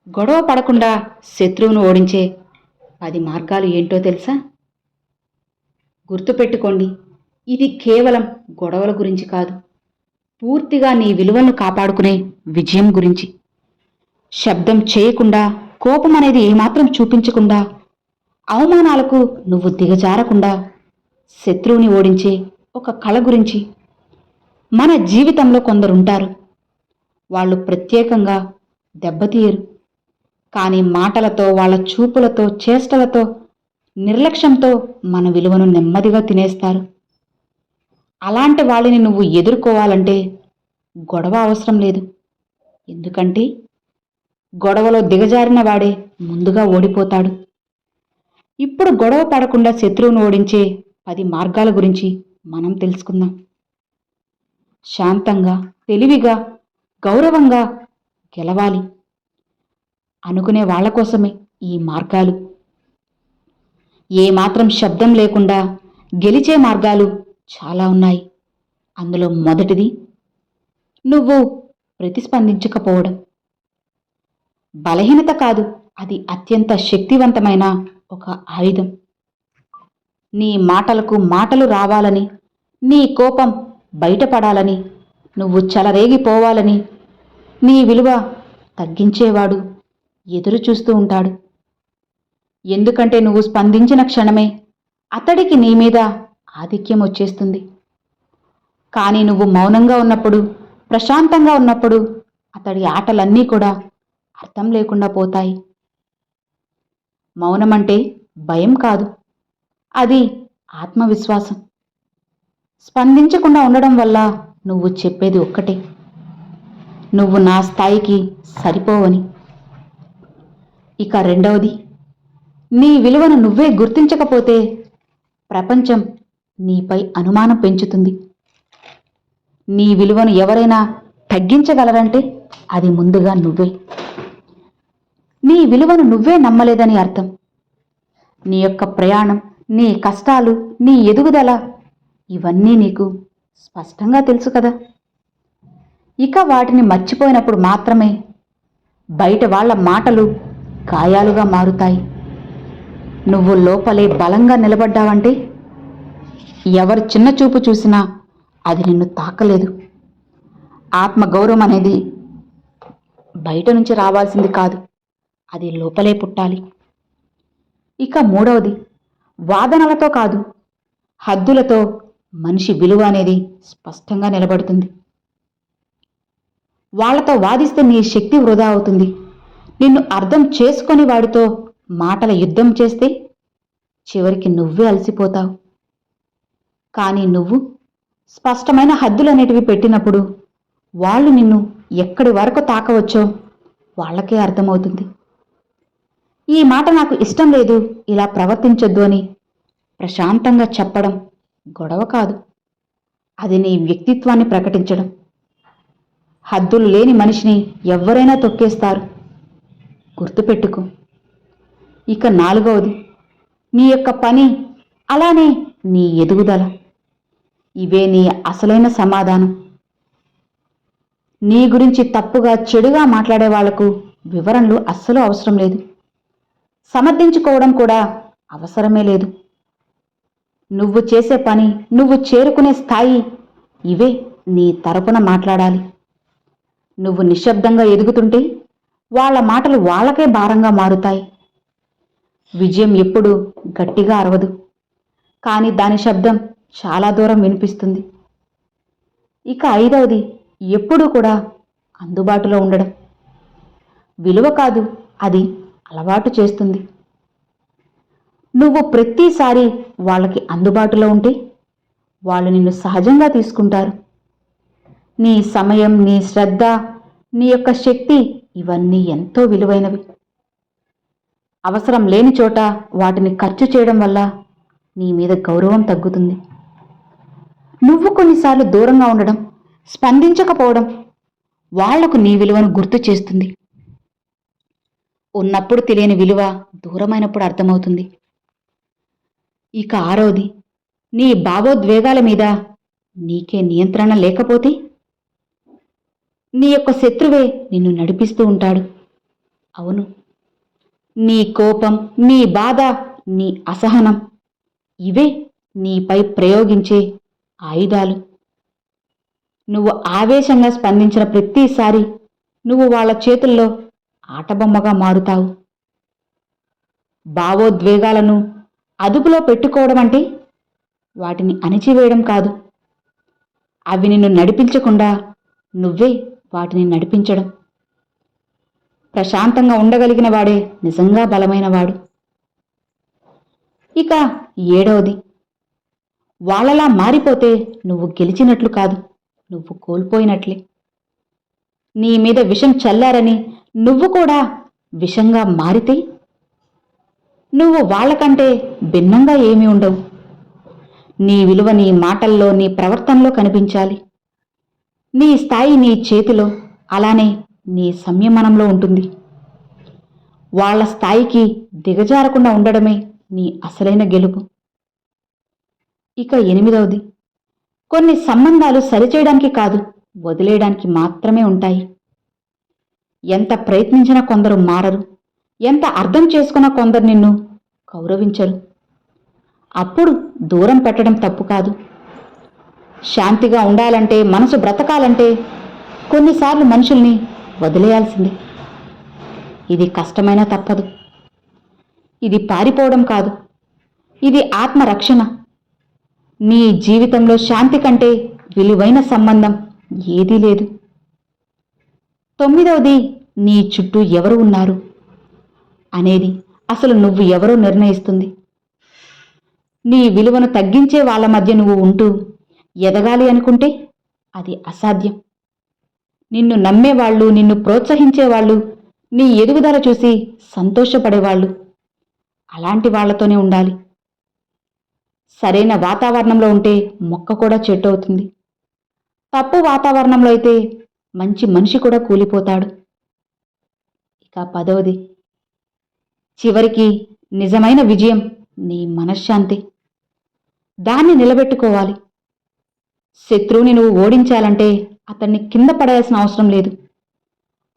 గొడవ పడకుండా శత్రువును ఓడించే 10 మార్గాలు ఏంటో తెలుసా? గుర్తుపెట్టుకోండి, ఇది కేవలం గొడవల గురించి కాదు, పూర్తిగా నీ విలువలను కాపాడుకునే విజయం గురించి. శబ్దం చేయకుండా, కోపం అనేది ఏమాత్రం చూపించకుండా, అవమానాలకు నువ్వు దిగజారకుండా శత్రువుని ఓడించే ఒక కళ గురించి. మన జీవితంలో కొందరుంటారు, వాళ్ళు ప్రత్యేకంగా దెబ్బతీయరు, కానీ మాటలతో, వాళ్ళ చూపులతో, చేష్టలతో, నిర్లక్ష్యంతో మన విలువను నెమ్మదిగా తినేస్తారు. అలాంటి వాళ్ళని నువ్వు ఎదుర్కోవాలంటే గొడవ అవసరం లేదు. ఎందుకంటే గొడవలో దిగజారిన వాడే ముందుగా ఓడిపోతాడు. ఇప్పుడు గొడవ పడకుండా శత్రువును ఓడించే 10 మార్గాల గురించి మనం తెలుసుకుందాం. శాంతంగా, తెలివిగా, గౌరవంగా గెలవాలి అనుకునే వాళ్ళ కోసమే ఈ మార్గాలు. ఏమాత్రం శబ్దం లేకుండా గెలిచే మార్గాలు చాలా ఉన్నాయి. అందులో మొదటిది, నువ్వు ప్రతిస్పందించకపోవడం. బలహీనత కాదు, అది అత్యంత శక్తివంతమైన ఒక ఆయుధం. నీ మాటలకు మాటలు రావాలని, నీ కోపం బయటపడాలని, నువ్వు చెలరేగిపోవాలని నీ విలువ తగ్గించేవాడు ఎదురు చూస్తూ ఉంటాడు. ఎందుకంటే నువ్వు స్పందించిన క్షణమే అతడికి నీ మీద ఆధిక్యం వచ్చేస్తుంది. కానీ నువ్వు మౌనంగా ఉన్నప్పుడు, ప్రశాంతంగా ఉన్నప్పుడు అతడి ఆటలన్నీ కూడా అర్థం లేకుండా పోతాయి. మౌనమంటే భయం కాదు, అది ఆత్మవిశ్వాసం. స్పందించకుండా ఉండడం వల్ల నువ్వు చెప్పేది ఒక్కటే, నువ్వు నా స్థాయికి సరిపోవని. ఇక రెండవది, నీ విలువను నువ్వే గుర్తించకపోతే ప్రపంచం నీపై అనుమానం పెంచుతుంది. నీ విలువను ఎవరైనా తగ్గించగలరంటే అది ముందుగా నువ్వే. నీ విలువను నువ్వే నమ్మలేదని అర్థం. నీ యొక్క ప్రయాణం, నీ కష్టాలు, నీ ఎదుగుదల ఇవన్నీ నీకు స్పష్టంగా తెలుసు కదా. ఇక వాటిని మర్చిపోయినప్పుడు మాత్రమే బయట వాళ్ళ మాటలు గాయాలుగా మారుతాయి. నువ్వు లోపలే బలంగా నిలబడ్డావంటే ఎవరు చిన్న చూపు చూసినా అది నిన్ను తాకలేదు. ఆత్మగౌరవం అనేది బయట నుంచి రావాల్సింది కాదు, అది లోపలే పుట్టాలి. ఇక మూడవది, వాదనలతో కాదు, హద్దులతో మనిషి విలువ అనేది స్పష్టంగా నిలబడుతుంది. వాళ్లతో వాదిస్తే నీ శక్తి వృధా అవుతుంది. నిన్ను అర్థం చేసుకొని వాడితో మాటల యుద్ధం చేస్తే చివరికి నువ్వే అలసిపోతావు. కానీ నువ్వు స్పష్టమైన హద్దులనేటివి పెట్టినప్పుడు వాళ్ళు నిన్ను ఎక్కడి వరకు తాకవచ్చో వాళ్ళకే అర్థమవుతుంది. ఈ మాట నాకు ఇష్టం లేదు, ఇలా ప్రవర్తించొద్దు అని ప్రశాంతంగా చెప్పడం గొడవ కాదు, అది నీ వ్యక్తిత్వాన్ని ప్రకటించడం. హద్దులు లేని మనిషిని ఎవరైనా తొక్కేస్తారు, గుర్తుపెట్టుకో. ఇక నాలుగవది, నీ యొక్క పని, అలానే నీ ఎదుగుదల. ఇవే నీ అసలైన సమాధానం. నీ గురించి తప్పుగా, చెడుగా మాట్లాడే వాళ్లకు వివరణలు అస్సలు అవసరం లేదు. సమర్థించుకోవడం కూడా అవసరమే లేదు. నువ్వు చేసే పని, నువ్వు చేరుకునే స్థాయి, ఇవే నీ తరపున మాట్లాడాలి. నువ్వు నిశ్శబ్దంగా ఎదుగుతుంటే వాళ్ళ మాటలు వాళ్ళకే భారంగా మారుతాయి. విజయం ఎప్పుడూ గట్టిగా అరవదు, కానీ దాని శబ్దం చాలా దూరం వినిపిస్తుంది. ఇక ఐదవది, ఎప్పుడూ కూడా అందుబాటులో ఉండడం. విలువ కాదు, అది అలవాటు చేస్తుంది. నువ్వు ప్రతిసారి వాళ్ళకి అందుబాటులో ఉంటే వాళ్ళు నిన్ను సహజంగా తీసుకుంటారు. నీ సమయం, నీ శ్రద్ధ, నీ యొక్క శక్తి ఇవన్నీ ఎంతో విలువైనవి. అవసరం లేని చోట వాటిని ఖర్చు చేయడం వల్ల నీ మీద గౌరవం తగ్గుతుంది. నువ్వు కొన్నిసార్లు దూరంగా ఉండడం, స్పందించకపోవడం వాళ్లకు నీ విలువను గుర్తు చేస్తుంది. ఉన్నప్పుడు తెలియని విలువ దూరమైనప్పుడు అర్థమవుతుంది. ఇక ఆరవది, నీ భావోద్వేగాల మీద నీకే నియంత్రణ లేకపోతే నీ యొక్క శత్రువే నిన్ను నడిపిస్తూ ఉంటాడు. అవును, నీ కోపం, నీ బాధ, నీ అసహనం ఇవే నీపై ప్రయోగించే ఆయుధాలు. నువ్వు ఆవేశంగా స్పందించిన ప్రతిసారి నువ్వు వాళ్ళ చేతుల్లో ఆటబొమ్మగా మారుతావు. భావోద్వేగాలను అదుపులో పెట్టుకోవడం అంటే వాటిని అణిచివేయడం కాదు, అవి నిన్ను నడిపించకుండా నువ్వే వాటిని నడిపించడం. ప్రశాంతంగా ఉండగలిగిన వాడే నిజంగా బలమైనవాడు. ఇక 7వది, వాళ్ళలా మారిపోతే నువ్వు గెలిచినట్లు కాదు, నువ్వు కోల్పోయినట్లే. నీ మీద విషం చల్లారని నువ్వు కూడా విషంగా మారితే నువ్వు వాళ్ళకంటే భిన్నంగా ఏమీ ఉండవు. నీ విలువ నీ మాటల్లో, నీ ప్రవర్తనలో కనిపించాలి. నీ స్థాయి నీ చేతిలో, అలానే నీ సంయమనంలో ఉంటుంది. వాళ్ళ స్థాయికి దిగజారకుండా ఉండడమే నీ అసలైన గెలుపు. ఇక 8వది, కొన్ని సంబంధాలు సరిచేయడానికి కాదు, వదిలేయడానికి మాత్రమే ఉంటాయి. ఎంత ప్రయత్నించినా కొందరు మారరు, ఎంత అర్థం చేసుకున్నా కొందరు నిన్ను గౌరవించరు. అప్పుడు దూరం పెట్టడం తప్పు కాదు. శాంతిగా ఉండాలంటే, మనసు బ్రతకాలంటే కొన్నిసార్లు మనుషుల్ని వదిలేయాల్సిందే. ఇది కష్టమైనా తప్పదు. ఇది పారిపోవడం కాదు, ఇది ఆత్మరక్షణ. నీ జీవితంలో శాంతి కంటే విలువైన సంబంధం ఏదీ లేదు. 9వది, నీ చుట్టూ ఎవరు ఉన్నారు అనేది అసలు నువ్వు ఎవరో నిర్ణయిస్తుంది. నీ విలువను తగ్గించే వాళ్ళ మధ్య నువ్వు ఉంటూ ఎదగాలి అనుకుంటే అది అసాధ్యం. నిన్ను నమ్మేవాళ్ళు, నిన్ను ప్రోత్సహించేవాళ్ళు, నీ ఎదుగుదల చూసి సంతోషపడేవాళ్ళు, అలాంటి వాళ్లతోనే ఉండాలి. సరైన వాతావరణంలో ఉంటే మొక్క కూడా చెట్టు అవుతుంది. తప్పు వాతావరణంలో అయితే మంచి మనిషి కూడా కూలిపోతాడు. ఇక 10వది, చివరికి నిజమైన విజయం నీ మనశ్శాంతి. దాన్ని నిలబెట్టుకోవాలి. శత్రువుని నువ్వు ఓడించాలంటే అతన్ని కింద పడేయాల్సిన అవసరం లేదు.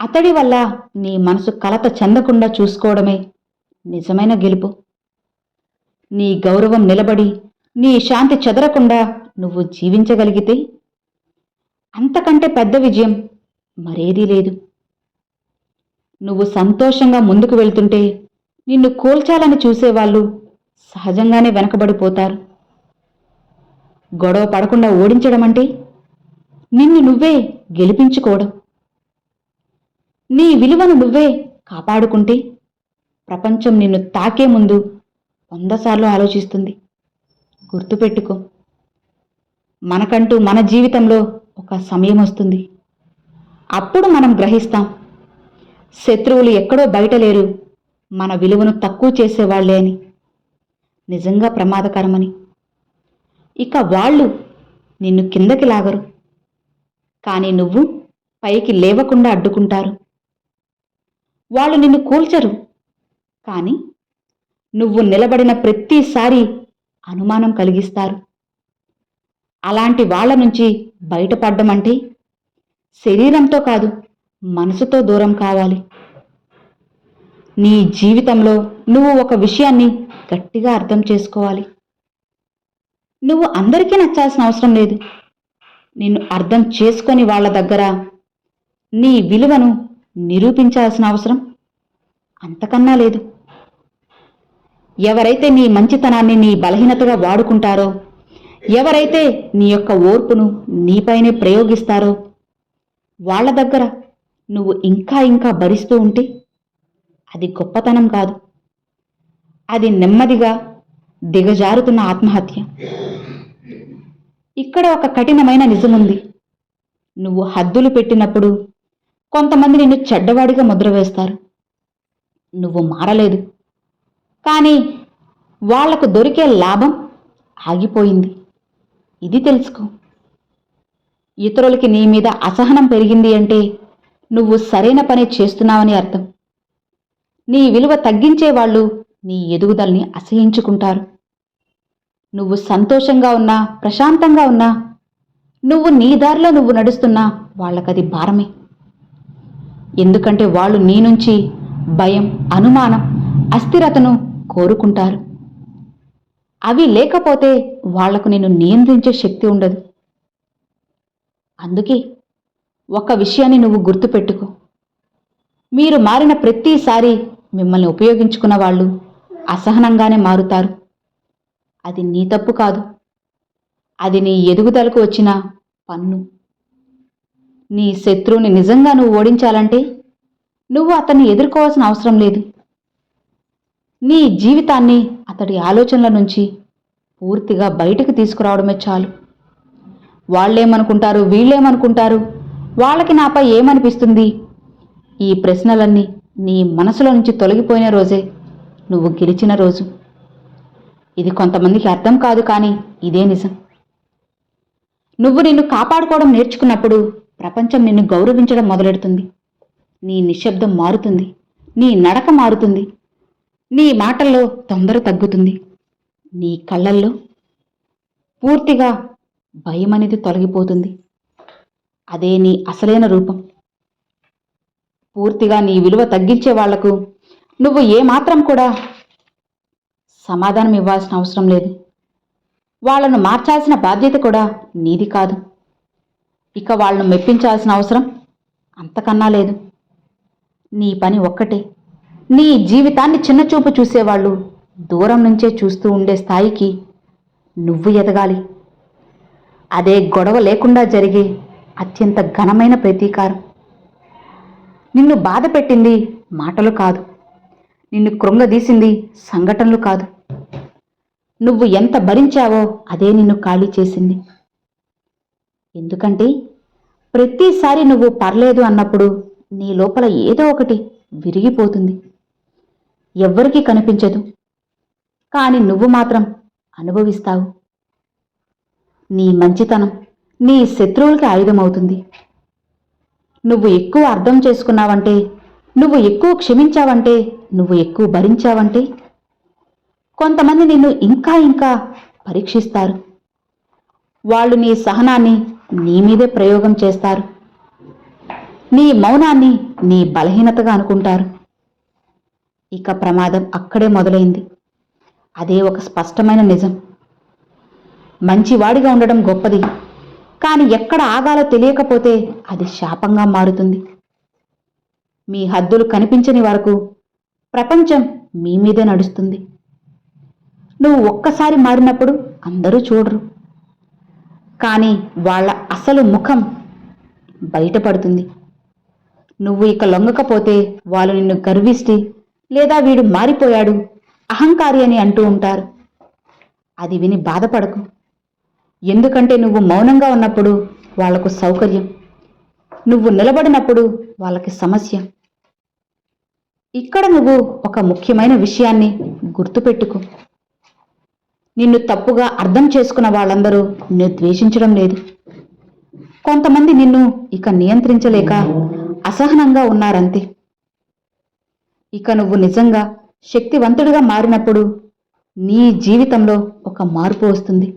అతడి వల్ల నీ మనసు కలత చెందకుండా చూసుకోవడమే నిజమైన గెలుపు. నీ గౌరవం నిలబడి, నీ శాంతి చెదరకుండా నువ్వు జీవించగలిగితే అంతకంటే పెద్ద విజయం మరేదీ లేదు. నువ్వు సంతోషంగా ముందుకు వెళ్తుంటే నిన్ను కూల్చాలని చూసేవాళ్ళు సహజంగానే వెనకబడిపోతారు. గొడవ పడకుండా ఓడించడం అంటే నిన్ను నువ్వే గెలిపించుకోవడం. నీ విలువను నువ్వే కాపాడుకుంటే ప్రపంచం నిన్ను తాకే ముందు 100 సార్లు ఆలోచిస్తుంది. గుర్తుపెట్టుకో, మనకంటూ మన జీవితంలో ఒక సమయం వస్తుంది. అప్పుడు మనం గ్రహిస్తాం, శత్రువులు ఎక్కడో బయట లేరు, మన విలువను తక్కువ చేసేవాళ్లే అని. నిజంగా ప్రమాదకరమని. ఇక వాళ్ళు నిన్ను కిందకి లాగరు, కానీ నువ్వు పైకి లేవకుండా అడ్డుకుంటారు. వాళ్ళు నిన్ను కూల్చరు, కానీ నువ్వు నిలబడిన ప్రతిసారి అనుమానం కలిగిస్తారు. అలాంటి వాళ్ళ నుంచి బయటపడ్డం అంటే శరీరంతో కాదు, మనసుతో దూరం కావాలి. నీ జీవితంలో నువ్వు ఒక విషయాన్ని గట్టిగా అర్థం చేసుకోవాలి. నువ్వు అందరికీ నచ్చాల్సిన అవసరం లేదు. నిన్ను అర్థం చేసుకొని వాళ్ళ దగ్గర నీ విలువను నిరూపించాల్సిన అవసరం అంతకన్నా లేదు. ఎవరైతే నీ మంచితనాన్ని నీ బలహీనతగా వాడుకుంటారో, ఎవరైతే నీ యొక్క ఓర్పును నీపైనే ప్రయోగిస్తారో వాళ్ళ దగ్గర నువ్వు ఇంకా ఇంకా భరిస్తూ ఉంటే అది గొప్పతనం కాదు, అది నెమ్మదిగా దిగజారుతున్న ఆత్మహత్య. ఇక్కడ ఒక కఠినమైన నిజముంది. నువ్వు హద్దులు పెట్టినప్పుడు కొంతమంది నిన్ను చెడ్డవాడిగా ముద్ర వేస్తారు. నువ్వు మారలేదు, కానీ వాళ్లకు దొరికే లాభం ఆగిపోయింది. ఇది తెలుసుకో. ఇతరులకి నీ మీద అసహనం పెరిగింది అంటే నువ్వు సరైన పని చేస్తున్నావని అర్థం. నీ విలువ తగ్గించేవాళ్ళు నీ ఎదుగుదలని అసహించుకుంటారు. నువ్వు సంతోషంగా ఉన్నా, ప్రశాంతంగా ఉన్నా, నువ్వు నీ దారిలో నువ్వు నడుస్తున్నా వాళ్ళకది భారమే. ఎందుకంటే వాళ్ళు నీ నుంచి భయం, అనుమానం, అస్థిరతను కోరుకుంటారు. అవి లేకపోతే వాళ్లకు నిన్ను నియంత్రించే శక్తి ఉండదు. అందుకే ఒక విషయాన్ని నువ్వు గుర్తుపెట్టుకో. మీరు మారిన ప్రతిసారి మిమ్మల్ని ఉపయోగించుకున్న వాళ్ళు అసహనంగానే మారుతారు. అది నీ తప్పు కాదు. అది నీ ఎదుగుదలకు వచ్చిన పన్ను. నీ శత్రువుని నిజంగా నువ్వు ఓడించాలంటే నువ్వు అతన్ని ఎదుర్కోవాల్సిన అవసరం లేదు. నీ జీవితాన్ని అతడి ఆలోచనల నుంచి పూర్తిగా బయటకు తీసుకురావడమే చాలు. వాళ్ళేమనుకుంటారు, వీళ్ళేమనుకుంటారు, వాళ్ళకి నాపై ఏమనిపిస్తుంది, ఈ ప్రశ్నలన్నీ నీ మనసులో నుంచి తొలగిపోయిన రోజే నువ్వు గెలిచిన రోజు. ఇది కొంతమందికి అర్థం కాదు, కానీ ఇదే నిజం. నువ్వు నిన్ను కాపాడుకోవడం నేర్చుకున్నప్పుడు ప్రపంచం నిన్ను గౌరవించడం మొదలెడుతుంది. నీ నిశ్శబ్దం మారుతుంది, నీ నడక మారుతుంది, నీ మాటల్లో తొందర తగ్గుతుంది, నీ కళ్ళల్లో పూర్తిగా భయం అనేది తొలగిపోతుంది. అదే నీ అసలైన రూపం. పూర్తిగా నీ విలువ తగ్గించే వాళ్లకు నువ్వు ఏమాత్రం కూడా సమాధానం ఇవ్వాల్సిన అవసరం లేదు. వాళ్లను మార్చాల్సిన బాధ్యత కూడా నీది కాదు. ఇక వాళ్లను మెప్పించాల్సిన అవసరం అంతకన్నా లేదు. నీ పని ఒక్కటే, నీ జీవితాన్ని చిన్నచూపు చూసేవాళ్ళు దూరం నుంచే చూస్తూ ఉండే స్థాయికి నువ్వు ఎదగాలి. అదే గొడవ లేకుండా జరిగే అత్యంత ఘనమైన ప్రతీకారం. నిన్ను బాధ పెట్టింది మాటలు కాదు, నిన్ను కృంగదీసింది సంఘటనలు కాదు. నువ్వు ఎంత భరించావో అదే నిన్ను ఖాళీ చేసింది. ఎందుకంటే ప్రతిసారి నువ్వు పర్లేదు అన్నప్పుడు నీ లోపల ఏదో ఒకటి విరిగిపోతుంది. ఎవ్వరికీ కనిపించదు, కానీ నువ్వు మాత్రం అనుభవిస్తావు. నీ మంచితనం నీ శత్రువులకి ఆయుధమవుతుంది. నువ్వు ఎక్కువ అర్థం చేసుకున్నావంటే, నువ్వు ఎక్కువ క్షమించావంటే, నువ్వు ఎక్కువ భరించావంటే కొంతమంది నిన్ను ఇంకా ఇంకా పరీక్షిస్తారు. వాళ్ళు నీ సహనాన్ని నీ మీదే ప్రయోగం చేస్తారు. నీ మౌనాన్ని నీ బలహీనతగా అనుకుంటారు. ఇక ప్రమాదం అక్కడే మొదలైంది. అదే ఒక స్పష్టమైన నిజం. మంచివాడిగా ఉండడం గొప్పది, కానీ ఎక్కడ ఆగాలో తెలియకపోతే అది శాపంగా మారుతుంది. మీ హద్దులు కనిపించని వరకు ప్రపంచం మీ మీదే నడుస్తుంది. నువ్వు ఒక్కసారి మారినప్పుడు అందరూ చూడరు, కానీ వాళ్ళ అసలు ముఖం బయటపడుతుంది. నువ్వు ఇక లొంగకపోతే వాళ్ళు నిన్ను గర్విష్టి లేదా వీడు మారిపోయాడు, అహంకారి అని అంటూ ఉంటారు. అది విని బాధపడకు. ఎందుకంటే నువ్వు మౌనంగా ఉన్నప్పుడు వాళ్లకు సౌకర్యం, నువ్వు నిలబడినప్పుడు వాళ్ళకి సమస్య. ఇక్కడ నువ్వు ఒక ముఖ్యమైన విషయాన్ని గుర్తుపెట్టుకో. నిన్ను తప్పుగా అర్థం చేసుకున్న వాళ్ళందరూ నిన్ను ద్వేషించడం లేదు. కొంతమంది నిన్ను ఇక నియంత్రించలేక అసహనంగా ఉన్నారంతే. ఇక నువ్వు నిజంగా శక్తివంతుడిగా మారినప్పుడు నీ జీవితంలో ఒక మార్పు వస్తుంది.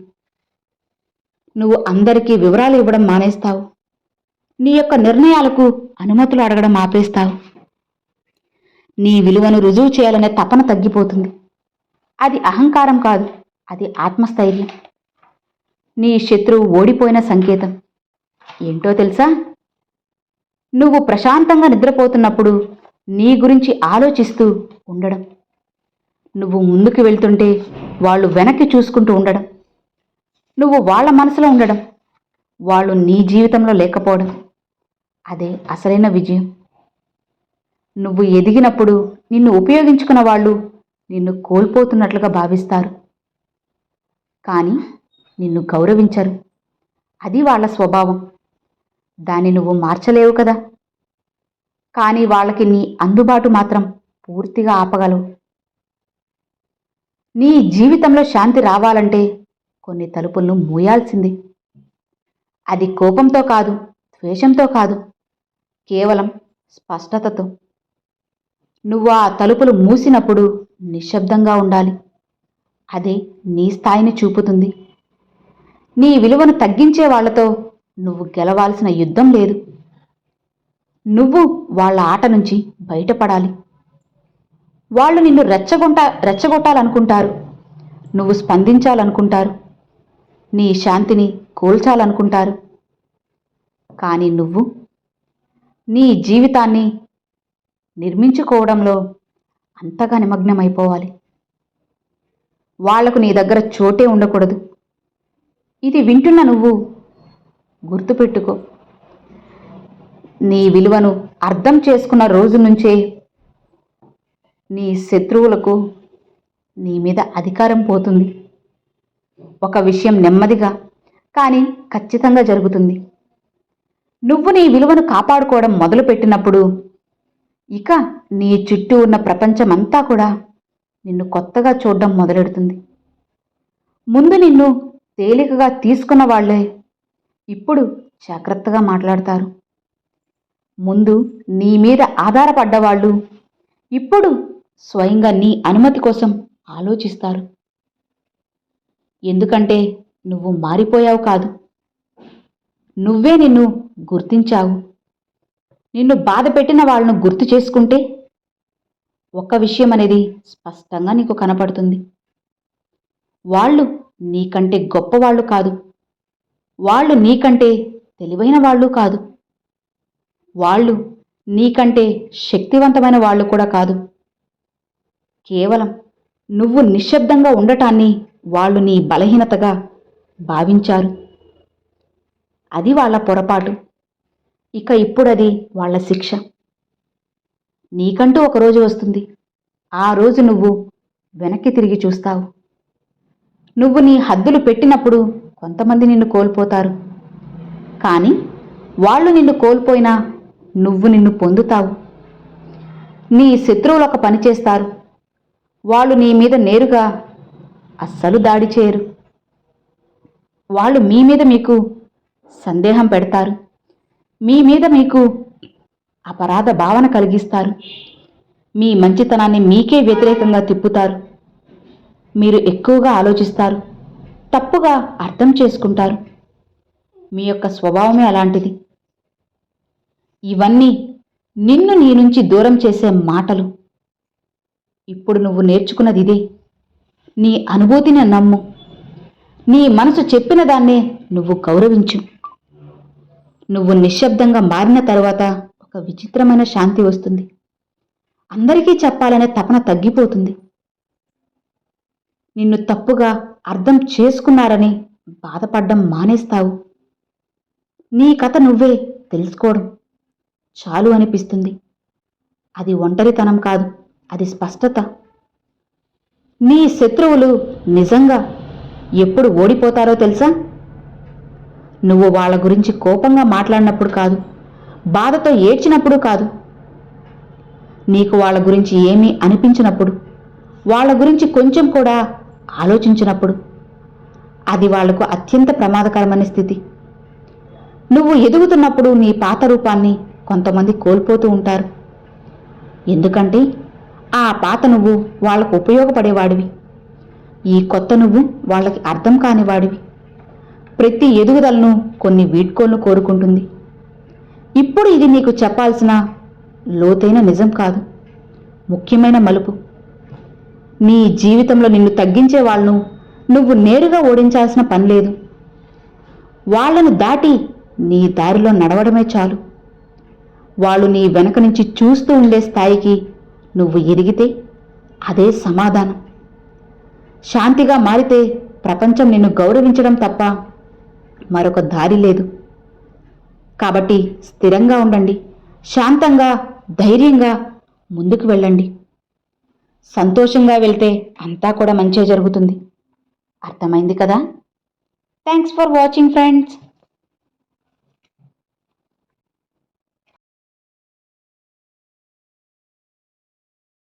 నువ్వు అందరికీ వివరాలు ఇవ్వడం మానేస్తావు. నీ యొక్క నిర్ణయాలకు అనుమతులు అడగడం ఆపేస్తావు. నీ విలువను రుజువు చేయాలనే తపన తగ్గిపోతుంది. అది అహంకారం కాదు, అది ఆత్మస్థైర్యం. నీ శత్రువు ఓడిపోయిన సంకేతం ఏంటో తెలుసా? నువ్వు ప్రశాంతంగా నిద్రపోతున్నప్పుడు నీ గురించి ఆలోచిస్తూ ఉండడం, నువ్వు ముందుకు వెళ్తుంటే వాళ్ళు వెనక్కి చూసుకుంటూ ఉండడం, నువ్వు వాళ్ళ మనసులో ఉండడం, వాళ్ళు నీ జీవితంలో లేకపోవడం, అదే అసలైన విజయం. నువ్వు ఎదిగినప్పుడు నిన్ను ఉపయోగించుకున్న వాళ్ళు నిన్ను కోల్పోతున్నట్లుగా భావిస్తారు, కానీ నిన్ను గౌరవించరు. అది వాళ్ళ స్వభావం. దాన్ని నువ్వు మార్చలేవు కదా. కానీ వాళ్ళకి నీ అందుబాటు మాత్రం పూర్తిగా ఆపగలవు. నీ జీవితంలో శాంతి రావాలంటే కొన్ని తలుపులను మూయాల్సింది. అది కోపంతో కాదు, ద్వేషంతో కాదు, కేవలం స్పష్టతతో. నువ్వు ఆ తలుపులు మూసినప్పుడు నిశ్శబ్దంగా ఉండాలి. అదే నీ స్థాయిని చూపుతుంది. నీ విలువను తగ్గించే వాళ్లతో నువ్వు గెలవాల్సిన యుద్ధం లేదు. నువ్వు వాళ్ళ ఆట నుంచి బయటపడాలి. వాళ్ళు నిన్ను రెచ్చగొట్టాలనుకుంటారు. నువ్వు స్పందించాలనుకుంటారు. నీ శాంతిని కూల్చాలనుకుంటారు. కానీ నువ్వు నీ జీవితాన్ని నిర్మించుకోవడంలో అంతగా నిమగ్నమైపోవాలి. వాళ్లకు నీ దగ్గర చోటే ఉండకూడదు. ఇది వింటున్న నువ్వు గుర్తుపెట్టుకో. నీ విలువను అర్థం చేసుకున్న రోజు నుంచే నీ శత్రువులకు నీ మీద అధికారం పోతుంది. ఒక విషయం నెమ్మదిగా కానీ ఖచ్చితంగా జరుగుతుంది. నువ్వు నీ విలువను కాపాడుకోవడం మొదలుపెట్టినప్పుడు ఇక నీ చుట్టూ ఉన్న ప్రపంచమంతా కూడా నిన్ను కొత్తగా చూడడం మొదలెడుతుంది. ముందు నిన్ను తేలికగా తీసుకున్న వాళ్లే ఇప్పుడు జాగ్రత్తగా మాట్లాడతారు. ముందు నీ మీద ఆధారపడ్డవాళ్ళు ఇప్పుడు స్వయంగా నీ అనుమతి కోసం ఆలోచిస్తారు. ఎందుకంటే నువ్వు మారిపోయావు కాదు, నువ్వే నిన్ను గుర్తించావు. నిన్ను బాధ పెట్టిన వాళ్ళను గుర్తు చేసుకుంటే ఒక్క విషయం అనేది స్పష్టంగా నీకు కనపడుతుంది. వాళ్ళు నీకంటే గొప్పవాళ్ళు కాదు. వాళ్ళు నీకంటే తెలివైన వాళ్ళు కాదు. వాళ్ళు నీకంటే శక్తివంతమైన వాళ్ళు కూడా కాదు. కేవలం నువ్వు నిశ్శబ్దంగా ఉండటాన్ని వాళ్ళు నీ బలహీనతగా భావించారు. అది వాళ్ళ పొరపాటు. ఇక ఇప్పుడది వాళ్ళ శిక్ష. నీకంటూ ఒక రోజు వస్తుంది. ఆ రోజు నువ్వు వెనక్కి తిరిగి చూస్తావు. నువ్వు నీ హద్దులు పెట్టినప్పుడు కొంతమంది నిన్ను కోల్పోతారు. కానీ వాళ్ళు నిన్ను కోల్పోయినా నువ్వు నిన్ను పొందుతావు. నీ శత్రువులు ఒక పని చేస్తారు. వాళ్ళు నీ మీద నేరుగా అస్సలు దాడి చేయరు. వాళ్ళు మీ మీద మీకు సందేహం పెడతారు. మీ మీద మీకు అపరాధ భావన కలిగిస్తారు. మీ మంచితనాన్ని మీకే వ్యతిరేకంగా తిప్పుతారు. మీరు ఎక్కువగా ఆలోచిస్తారు, తప్పుగా అర్థం చేసుకుంటారు. మీ యొక్క స్వభావమే అలాంటిది. ఇవన్నీ నిన్ను నీ నుంచి దూరం చేసే మాటలు. ఇప్పుడు నువ్వు నేర్చుకున్నది ఇదే. నీ అనుభూతిని నమ్ము. నీ మనసు చెప్పిన దాన్నే నువ్వు గౌరవించు. నువ్వు నిశ్శబ్దంగా మారిన తరువాత ఒక విచిత్రమైన శాంతి వస్తుంది. అందరికీ చెప్పాలనే తపన తగ్గిపోతుంది. నిన్ను తప్పుగా అర్థం చేసుకున్నారని బాధపడ్డం మానేస్తావు. నీ కథ నువ్వే తెలుసుకోవడం చాలు అనిపిస్తుంది. అది ఒంటరితనం కాదు, అది స్పష్టత. నీ శత్రువులు నిజంగా ఎప్పుడు ఓడిపోతారో తెలుసా? నువ్వు వాళ్ళ గురించి కోపంగా మాట్లాడినప్పుడు కాదు, బాధతో ఏడ్చినప్పుడు కాదు, నీకు వాళ్ళ గురించి ఏమీ అనిపించినప్పుడు, వాళ్ళ గురించి కొంచెం కూడా ఆలోచించినప్పుడు. అది వాళ్లకు అత్యంత ప్రమాదకరమైన స్థితి. నువ్వు ఎదుగుతున్నప్పుడు నీ పాత రూపాన్ని కొంతమంది కోల్పోతూ ఉంటారు. ఎందుకంటే ఆ పాత నువ్వు వాళ్లకు ఉపయోగపడేవాడివి. ఈ కొత్త నువ్వు వాళ్ళకి అర్థం కానివాడివి. ప్రతి ఎదుగుదలను కొన్ని వీడ్కోలను కోరుకుంటుంది. ఇప్పుడు ఇది నీకు చెప్పాల్సిన లోతైన నిజం కాదు, ముఖ్యమైన మలుపు. నీ జీవితంలో నిన్ను తగ్గించే వాళ్ళను నువ్వు నేరుగా ఓడించాల్సిన పని లేదు. వాళ్లను దాటి నీ దారిలో నడవడమే చాలు. వాళ్ళు నీ వెనక నుంచి చూస్తూ ఉండే స్థాయికి నువ్వు ఎదిగితే అదే సమాధానం. శాంతిగా మారితే ప్రపంచం నిన్ను గౌరవించడం తప్ప మరొక దారి లేదు. కాబట్టి స్థిరంగా ఉండండి, శాంతంగా, ధైర్యంగా ముందుకు వెళ్ళండి. సంతోషంగా వెళ్తే అంతా కూడా మంచే జరుగుతుంది. అర్థమైంది కదా? Thanks for watching friends.